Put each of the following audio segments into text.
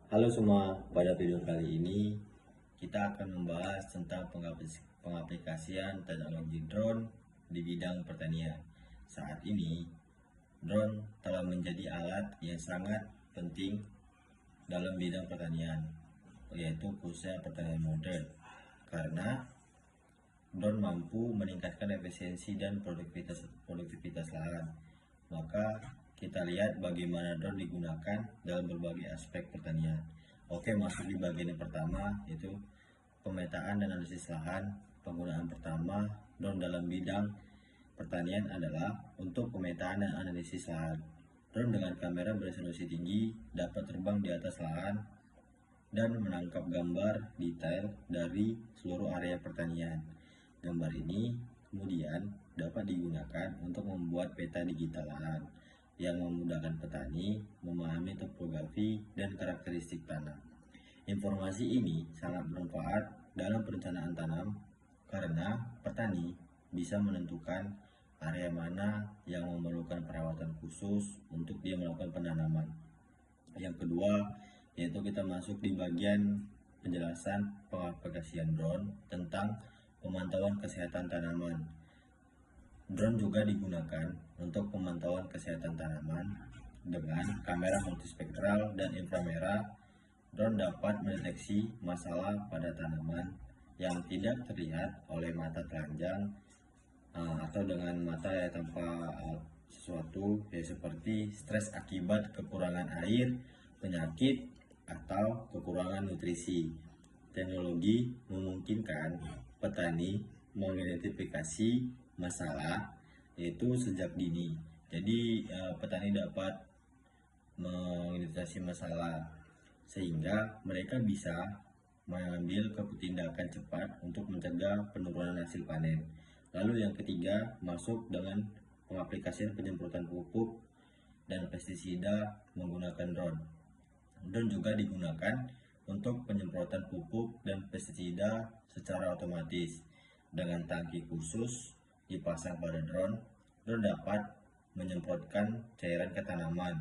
Halo semua, pada video kali ini kita akan membahas tentang pengaplikasian teknologi drone di bidang pertanian. Saat ini, drone telah menjadi alat yang sangat penting dalam bidang pertanian, yaitu khususnya pertanian modern, karena drone mampu meningkatkan efisiensi dan produktivitas lahan. Maka kita lihat bagaimana drone digunakan dalam berbagai aspek pertanian. Oke, masuk di bagian yang pertama, yaitu pemetaan dan analisis lahan. Penggunaan pertama drone dalam bidang pertanian adalah untuk pemetaan dan analisis lahan. Drone dengan kamera beresolusi tinggi dapat terbang di atas lahan dan menangkap gambar detail dari seluruh area pertanian. Gambar ini kemudian dapat digunakan untuk membuat peta digital lahan yang memudahkan petani memahami topografi dan karakteristik tanah. Informasi ini sangat bermanfaat dalam perencanaan tanam karena petani bisa menentukan area mana yang memerlukan perawatan khusus untuk dia melakukan penanaman. Yang kedua, yaitu kita masuk di bagian penjelasan pengaplikasian drone tentang pemantauan kesehatan tanaman. Drone juga digunakan untuk pemantauan kesehatan tanaman dengan kamera multispektral dan inframerah. Drone dapat mendeteksi masalah pada tanaman yang tidak terlihat oleh mata telanjang atau dengan mata ya tanpa sesuatu, ya seperti stres akibat kekurangan air, penyakit, atau kekurangan nutrisi. Teknologi memungkinkan petani mengidentifikasi masalah yaitu sejak dini. Jadi petani dapat mengidentifikasi masalah sehingga mereka bisa mengambil tindakan cepat untuk mencegah penurunan hasil panen. Lalu yang ketiga, masuk dengan pengaplikasian penyemprotan pupuk dan pestisida menggunakan drone. Drone juga digunakan untuk penyemprotan pupuk dan pestisida secara otomatis. Dengan tangki khusus dipasang pada drone, drone dapat menyemprotkan cairan ke tanaman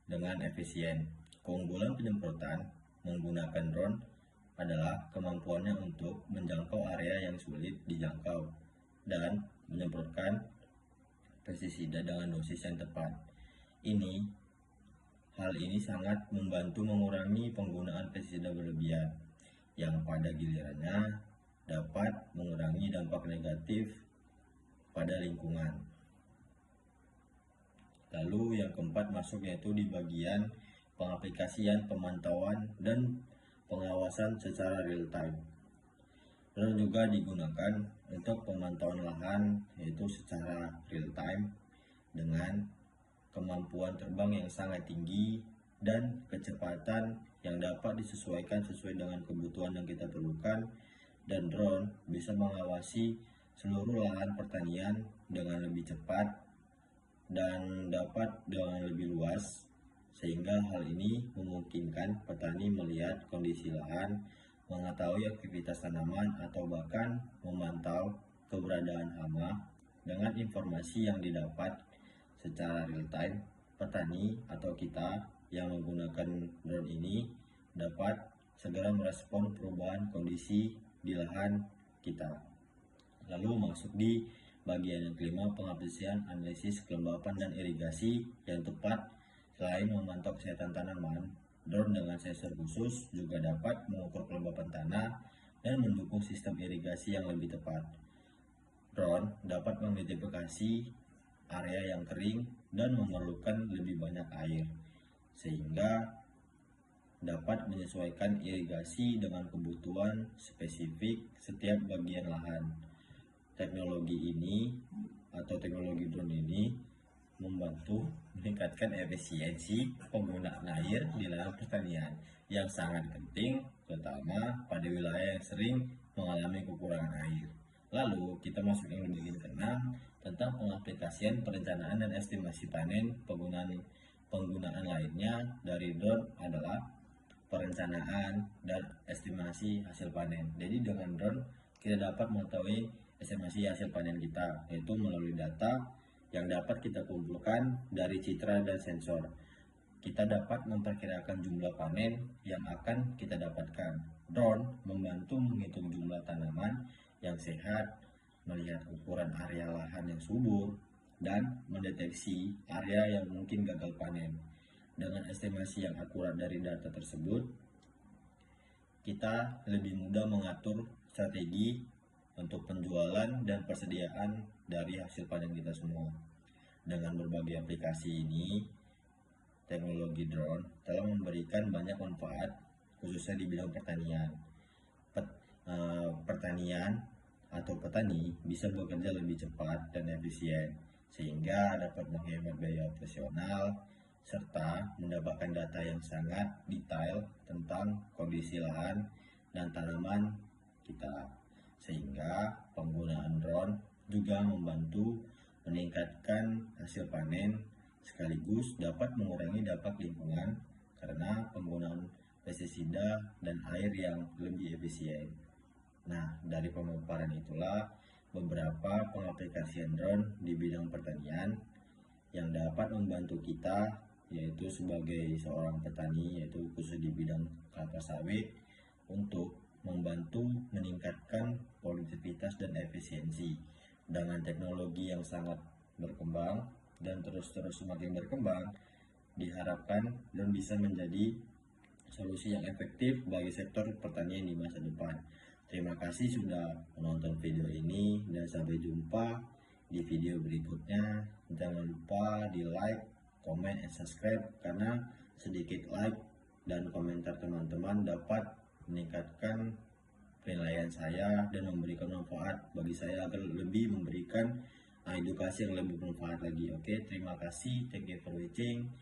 dengan efisien. Keunggulan penyemprotan menggunakan drone adalah kemampuannya untuk menjangkau area yang sulit dijangkau dan menyemprotkan pestisida dengan dosis yang tepat. Hal ini sangat membantu mengurangi penggunaan pestisida berlebihan yang pada gilirannya dapat mengurangi dampak negatif pada lingkungan. Lalu yang keempat masuk yaitu di bagian pengaplikasian pemantauan dan pengawasan secara real time. Drone juga digunakan untuk pemantauan lahan yaitu secara real time dengan kemampuan terbang yang sangat tinggi dan kecepatan yang dapat disesuaikan sesuai dengan kebutuhan yang kita perlukan, dan drone bisa mengawasi seluruh lahan pertanian dengan lebih cepat dan dapat dengan lebih luas, sehingga hal ini memungkinkan petani melihat kondisi lahan, mengetahui aktivitas tanaman, atau bahkan memantau keberadaan hama. Dengan informasi yang didapat secara real time, petani atau kita yang menggunakan drone ini dapat segera merespon perubahan kondisi di lahan kita. Lalu masuk di bagian yang kelima, pengaplikasian analisis kelembapan dan irigasi yang tepat. Selain memantau kesehatan tanaman, drone dengan sensor khusus juga dapat mengukur kelembapan tanah dan mendukung sistem irigasi yang lebih tepat. Drone dapat mengidentifikasi area yang kering dan memerlukan lebih banyak air, sehingga dapat menyesuaikan irigasi dengan kebutuhan spesifik setiap bagian lahan. Teknologi ini atau teknologi drone ini membantu meningkatkan efisiensi penggunaan air di lahan pertanian yang sangat penting, terutama pada wilayah yang sering mengalami kekurangan air. Lalu kita masuk yang bagian ke-6 tentang pengaplikasian perencanaan dan estimasi panen. Penggunaan lainnya dari drone adalah perencanaan dan estimasi hasil panen. Jadi dengan drone kita dapat mengetahui estimasi hasil panen kita, yaitu melalui data yang dapat kita kumpulkan dari citra dan sensor. kita dapat memperkirakan jumlah panen yang akan kita dapatkan. Drone membantu menghitung jumlah tanaman yang sehat, melihat ukuran area lahan yang subur, dan mendeteksi area yang mungkin gagal panen. Dengan estimasi yang akurat dari data tersebut, kita lebih mudah mengatur strategi untuk penjualan dan persediaan dari hasil panen kita semua. Dengan berbagai aplikasi ini, teknologi drone telah memberikan banyak manfaat, khususnya di bidang pertanian. Pertanian atau petani bisa bekerja lebih cepat dan efisien, sehingga dapat menghemat biaya operasional serta mendapatkan data yang sangat detail tentang kondisi lahan dan tanaman kita. Sehingga penggunaan drone juga membantu meningkatkan hasil panen sekaligus dapat mengurangi dampak lingkungan karena penggunaan pestisida dan air yang lebih efisien. Nah, dari pemaparan itulah beberapa pengaplikasian drone di bidang pertanian yang dapat membantu kita, yaitu sebagai seorang petani, yaitu khusus di bidang kelapa sawit, untuk membantu meningkatkan produktivitas dan efisiensi. Dengan teknologi yang sangat berkembang dan terus semakin berkembang, diharapkan drone bisa menjadi solusi yang efektif bagi sektor pertanian di masa depan. Terima kasih sudah menonton video ini dan sampai jumpa di video berikutnya. Jangan lupa di like, comment, dan subscribe karena sedikit like dan komentar teman-teman dapat meningkatkan penilaian saya dan memberikan manfaat bagi saya agar lebih memberikan edukasi yang lebih bermanfaat lagi. Oke, terima kasih. Thank you for watching.